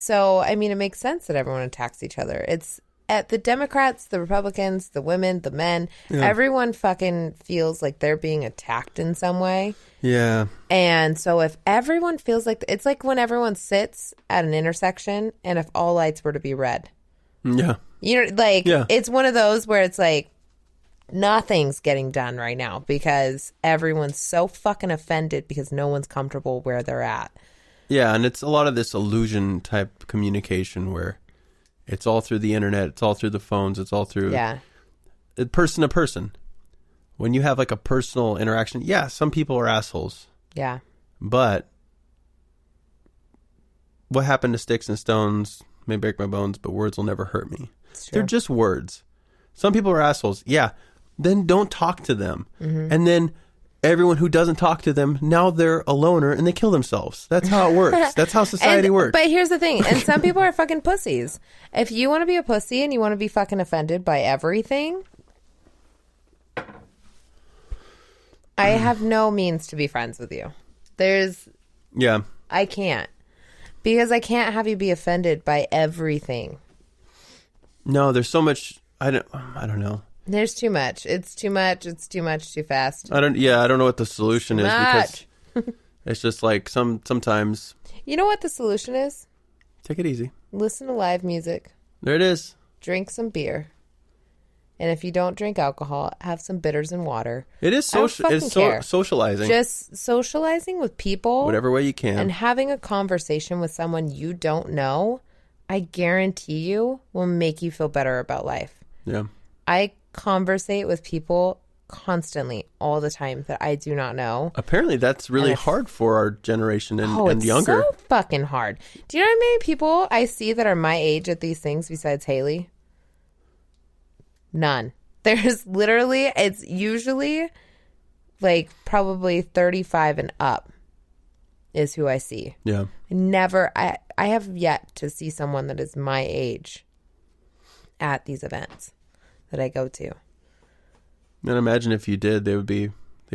So, I mean, it makes sense that everyone attacks each other. It's at the Democrats, the Republicans, the women, the men. Yeah. Everyone fucking feels like they're being attacked in some way. Yeah. And so if everyone feels like... It's like when everyone sits at an intersection and if all lights were to be red. Yeah. You know, like, it's one of those where it's like nothing's getting done right now because everyone's so fucking offended because no one's comfortable where they're at. Yeah, and it's a lot of this illusion type communication where it's all through the internet, it's all through the phones, it's all through person to person. When you have like a personal interaction, some people are assholes. Yeah. But what happened to sticks and stones may break my bones, but words will never hurt me. They're just words. Some people are assholes. Yeah. Then don't talk to them. Mm-hmm. And then everyone who doesn't talk to them, now they're a loner and they kill themselves. That's how it works. That's how society works. But here's the thing. And some people are fucking pussies. If you want to be a pussy and you want to be fucking offended by everything, I have no means to be friends with you. I can't. Because I can't have you be offended by everything. No, there's so much. I don't know. There's too much. It's too much. It's too much too fast. I don't know what the solution is because it's just like sometimes. You know what the solution is? Take it easy. Listen to live music. There it is. Drink some beer. And if you don't drink alcohol, have some bitters and water. It is socializing. Just socializing with people. Whatever way you can. And having a conversation with someone you don't know, I guarantee you, will make you feel better about life. Yeah. I conversate with people constantly, all the time, that I do not know. Apparently that's really hard for our generation and younger. It's so fucking hard. Do you know how many people I see that are my age at these things besides Haley? None. There's literally, it's usually like probably 35 and up is who I see. Yeah. I have yet to see someone that is my age at these events that I go to. And imagine if you did, they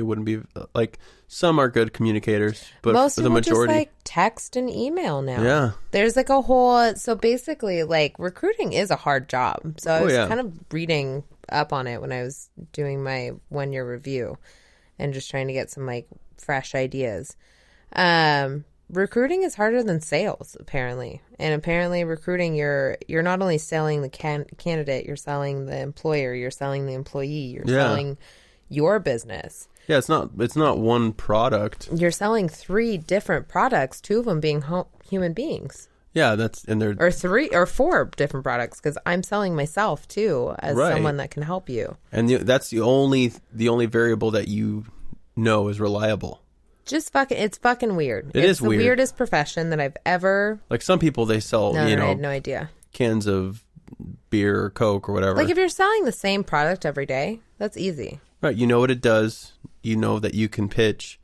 wouldn't be like, some are good communicators, but most for the majority just like text and email now. Yeah. There's like a whole, so basically like recruiting is a hard job. So I was kind of reading up on it when I was doing my 1-year review and just trying to get some like fresh ideas. Recruiting is harder than sales, apparently. And apparently recruiting, you're not only selling the candidate, you're selling the employer, you're selling the employee, you're selling your business. Yeah, it's not one product. You're selling 3 different products, 2 of them being human beings. Yeah, or 3 or 4 different products, because I'm selling myself too as someone that can help you. And that's the only variable that you know is reliable. It's fucking weird. It's the weirdest profession that I've ever. Like some people, they sell I had no idea, cans of beer or Coke or whatever. Like if you're selling the same product every day, that's easy. Right, you know what it does. You know that you can pitch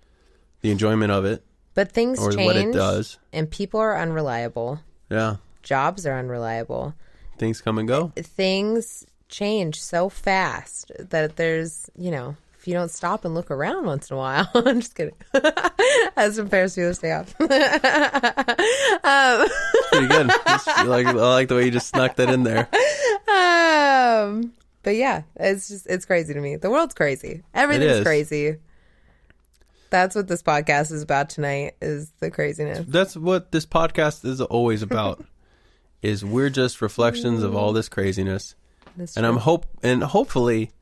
the enjoyment of it. But things change. What it does. And people are unreliable. Yeah. Jobs are unreliable. Things come and go. Things change so fast that there's, if you don't stop and look around once in a while. I'm just kidding. That's some Ferris Bueller's Day Off. Pretty good. I like the way you just snuck that in there. But yeah, it's crazy to me. The world's crazy. Everything's crazy. That's what this podcast is about tonight, is the craziness. That's what this podcast is always about. Is we're just reflections of all this craziness. That's true. And hopefully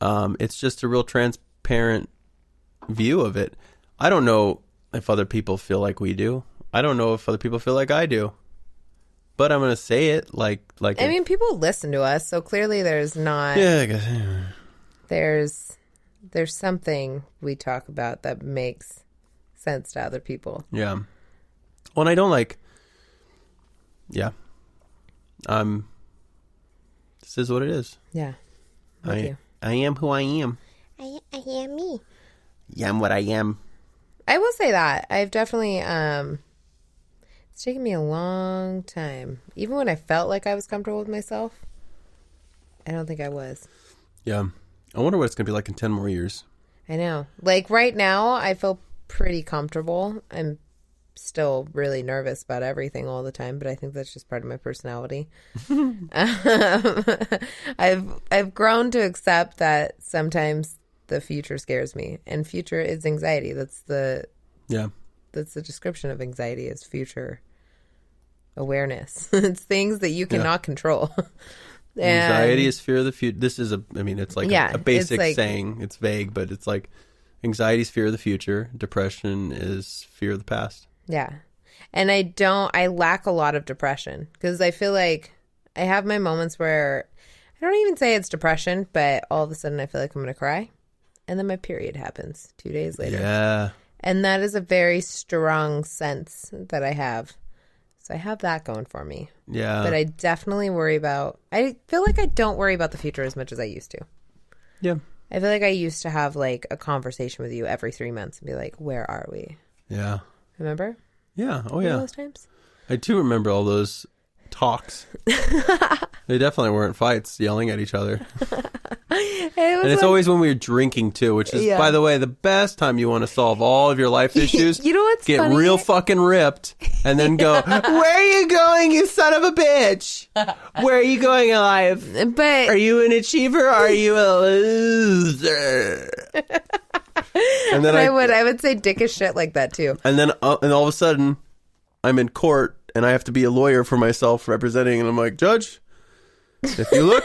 it's just a real transparent view of it. I don't know if other people feel like we do. I don't know if other people feel like I do. But I'm going to say it like I mean, people listen to us, so clearly there's not... Yeah, I guess. There's something we talk about that makes sense to other people. Yeah. Well, and I don't like... Yeah. This is what it is. Yeah. I am who I am. I am me. Yeah, I'm what I am. I will say that. I've definitely... It's taken me a long time. Even when I felt like I was comfortable with myself, I don't think I was. Yeah. I wonder what it's going to be like in 10 more years. I know. Like right now, I feel pretty comfortable. I'm still really nervous about everything all the time, but I think that's just part of my personality. I've grown to accept that sometimes the future scares me, and future is anxiety. That's the description of anxiety, is future awareness. It's things that you cannot control. Anxiety is fear of the future. This is it's like a basic saying. It's vague, but it's like anxiety is fear of the future. Depression is fear of the past. Yeah. And I lack a lot of depression because I feel like I have my moments where I don't even say it's depression, but all of a sudden I feel like I'm going to cry. And then my period happens 2 days later. Yeah. And that is a very strong sense that I have. So I have that going for me. Yeah. But I definitely I feel like I don't worry about the future as much as I used to. Yeah. I feel like I used to have like a conversation with you every 3 months and be like, where are we? Yeah. Remember? Yeah. Oh, yeah. Those times? I do remember all those talks. They definitely weren't fights, yelling at each other. And it's always when we were drinking too, which is, by the way, the best time you want to solve all of your life issues. You know what's Get funny? real fucking ripped and then go, where are you going, you son of a bitch? Where are you going in life? But are you an achiever or are you a loser? And then I would say dick as shit like that too. And then and all of a sudden I'm in court and I have to be a lawyer for myself representing, and I'm like, Judge, if you look,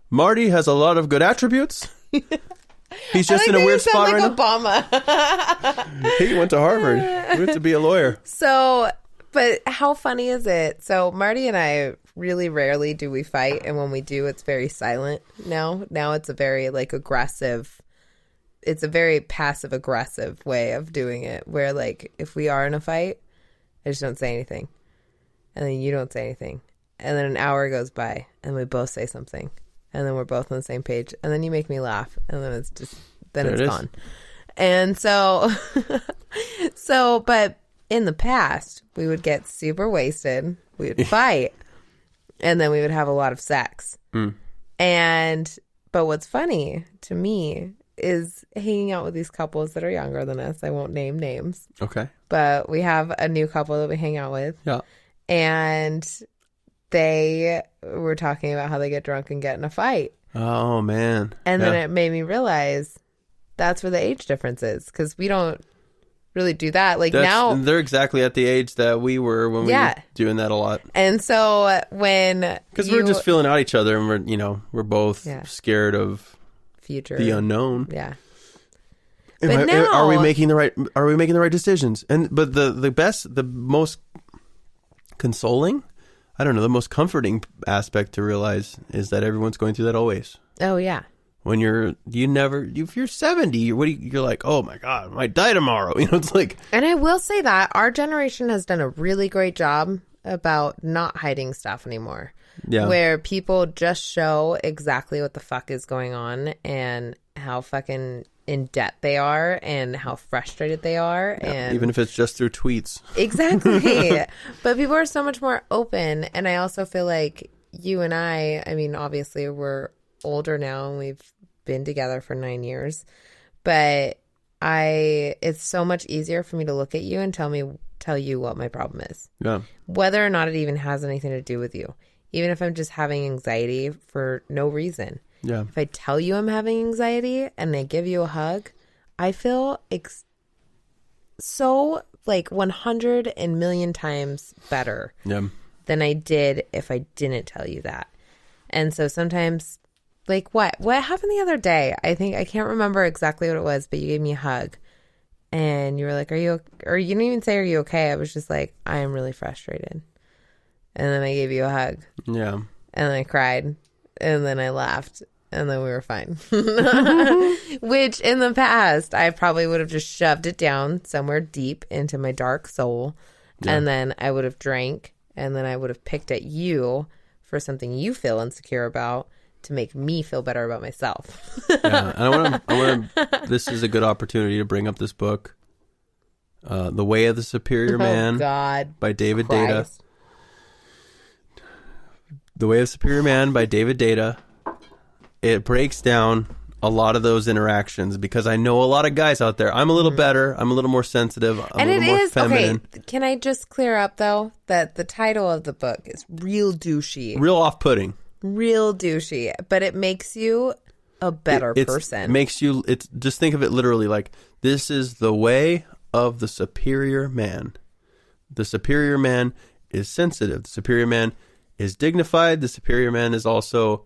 Marty has a lot of good attributes. He's just in a weird spot right Obama. now. He went to Harvard. We have to be a lawyer. So, but how funny is it? So Marty and I really rarely do we fight, and when we do, it's very silent now. Now it's a very like aggressive. It's a very passive aggressive way of doing it, where like if we are in a fight, I just don't say anything. And then you don't say anything. And then an hour goes by and we both say something. And then we're both on the same page. And then you make me laugh. And then it's gone. And so, but in the past, we would get super wasted. We would fight. And then we would have a lot of sex. But what's funny to me is hanging out with these couples that are younger than us. I won't name names. Okay. But we have a new couple that we hang out with. Yeah. And they were talking about how they get drunk and get in a fight. Oh, man. And then it made me realize that's where the age difference is, because we don't really do that. Like now. They're exactly at the age that we were when we were doing that a lot. And so because we're just feeling out each other and we're both scared of future, the unknown. Yeah. But now, are we making the right decisions? But the most consoling, I don't know, the most comforting aspect to realize is that everyone's going through that always. Oh yeah. When if you're 70, you're like, oh my God, I might die tomorrow. It's like. And I will say that our generation has done a really great job about not hiding stuff anymore. Yeah. Where people just show exactly what the fuck is going on and how fucking in debt they are and how frustrated they are. Yeah, and even if it's just through tweets. Exactly. But people are so much more open. And I also feel like you and I mean, obviously we're older now and we've been together for 9 years. But it's so much easier for me to look at you and tell you what my problem is. Yeah. Whether or not it even has anything to do with you. Even if I'm just having anxiety for no reason. Yeah. If I tell you I'm having anxiety and I give you a hug, I feel so like 100 and million times better than I did if I didn't tell you that. And so sometimes, like what happened the other day? I can't remember exactly what it was, but you gave me a hug and you were like, or you didn't even say, are you okay? I was just like, I am really frustrated. And then I gave you a hug. Yeah. And then I cried. And then I laughed. And then we were fine. Which in the past, I probably would have just shoved it down somewhere deep into my dark soul. Yeah. And then I would have drank. And then I would have picked at you for something you feel insecure about to make me feel better about myself. Yeah. And I want to, this is a good opportunity to bring up this book. The Way of the Superior Man. By David Data. The Way of the Superior Man by David Data. It breaks down a lot of those interactions because I know a lot of guys out there. I'm a little better. I'm a little more sensitive. I'm a little more feminine. Okay, can I just clear up, though, that the title of the book is real douchey. Real off-putting. Real douchey. But it makes you a better person. It makes you, just think of it literally like, this is the way of the superior man. The superior man is sensitive. The superior man is dignified. The superior man is also,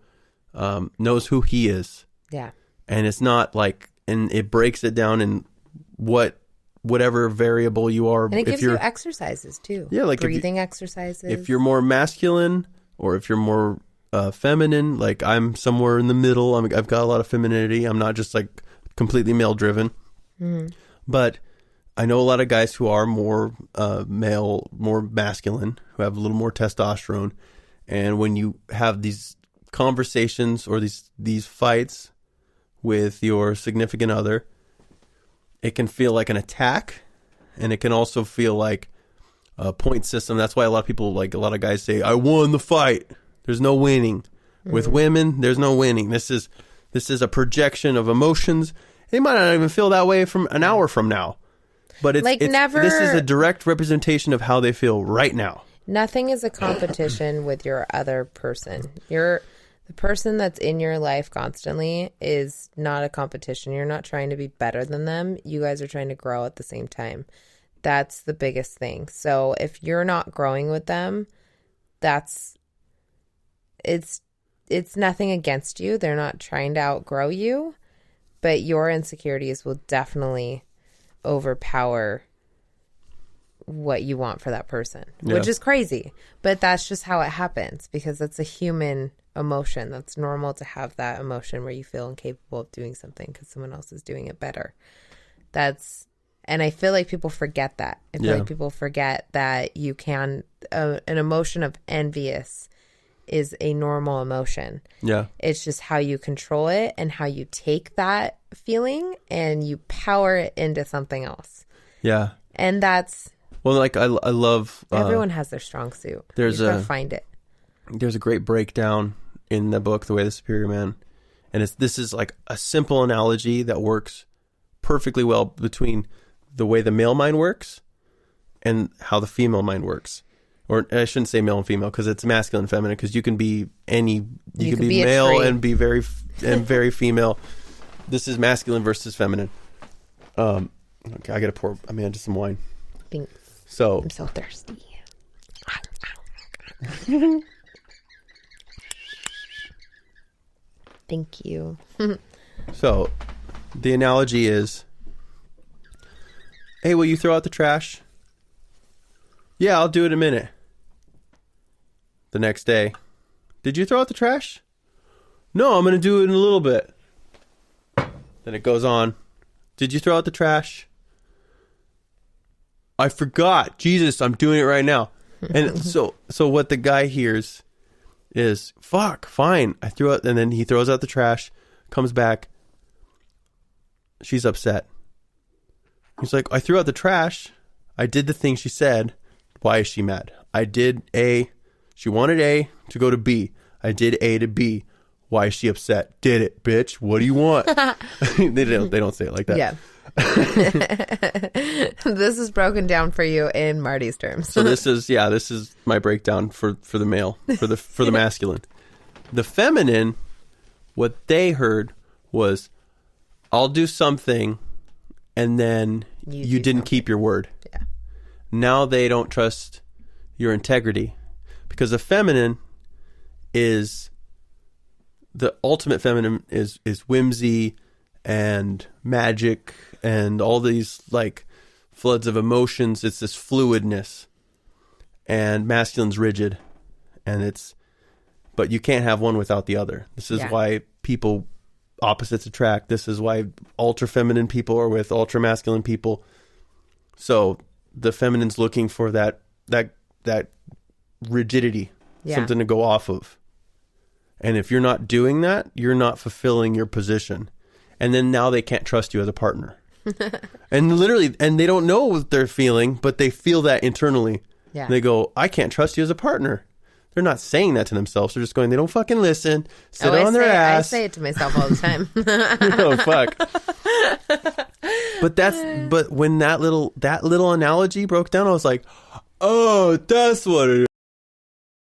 knows who he is. Yeah. And it's not like, and it breaks it down in whatever variable you are. And it gives you exercises too. Yeah, like breathing exercises. If you're more masculine or if you're more feminine, like I'm somewhere in the middle. I've got a lot of femininity. I'm not just like completely male driven. Mm-hmm. But I know a lot of guys who are more male, more masculine, who have a little more testosterone. And when you have these conversations or these fights with your significant other, it can feel like an attack, and it can also feel like a point system. That's why a lot of people, like a lot of guys say, I won the fight. There's no winning. Mm-hmm. With women, there's no winning. This is a projection of emotions. They might not even feel that way from an hour from now. But this is a direct representation of how they feel right now. Nothing is a competition with your other person. The person that's in your life constantly is not a competition. You're not trying to be better than them. You guys are trying to grow at the same time. That's the biggest thing. So if you're not growing with them, it's nothing against you. They're not trying to outgrow you, but your insecurities will definitely overpower what you want for that person, which is crazy. But that's just how it happens because that's a human emotion. That's normal to have that emotion where you feel incapable of doing something because someone else is doing it better. And I feel like people forget that. I feel like people forget that you can, an emotion of envious is a normal emotion. Yeah. It's just how you control it and how you take that feeling and you power it into something else. Yeah. And that's... Well, like I love... everyone has their strong suit. You just gotta find it. There's a great breakdown in the book, The Way of the Superior Man. And this is like a simple analogy that works perfectly well between the way the male mind works and how the female mind works. Or I shouldn't say male and female because it's masculine and feminine, because you can be you can be male and be very female. This is masculine versus feminine. Okay, I got to pour Amanda some wine. Thanks. So I'm so thirsty. Thank you. So the analogy is, hey, will you throw out the trash? Yeah, I'll do it in a minute. The next day, did you throw out the trash? No, I'm going to do it in a little bit. Then it goes on. Did you throw out the trash? I forgot. Jesus, I'm doing it right now. And so what the guy hears is, fuck, fine. I threw out, and then he throws out the trash, comes back. She's upset. He's like, I threw out the trash. I did the thing she said. Why is she mad? I did A. She wanted A to go to B. I did A to B. Why is she upset? Did it, bitch. What do you want? They don't say it like that. Yeah. This is broken down for you in Marty's terms. So this is my breakdown for the male, for the masculine. The feminine, what they heard was, I'll do something, and then you didn't keep your word. Yeah. Now they don't trust your integrity, because the feminine is, the ultimate feminine is whimsy and magic and all these like floods of emotions. It's this fluidness, and masculine's rigid, and but you can't have one without the other. This is why opposites attract. This is why ultra feminine people are with ultra masculine people. So the feminine's looking for that rigidity, something to go off of. And if you're not doing that, you're not fulfilling your position. And then now they can't trust you as a partner. And literally, and they don't know what they're feeling, but they feel that internally. Yeah. They go, I can't trust you as a partner. They're not saying that to themselves. They're just going, they don't fucking listen. Sit on their ass. I say it to myself all the time. Oh, fuck. But when that little analogy broke down, I was like, oh, that's what it is.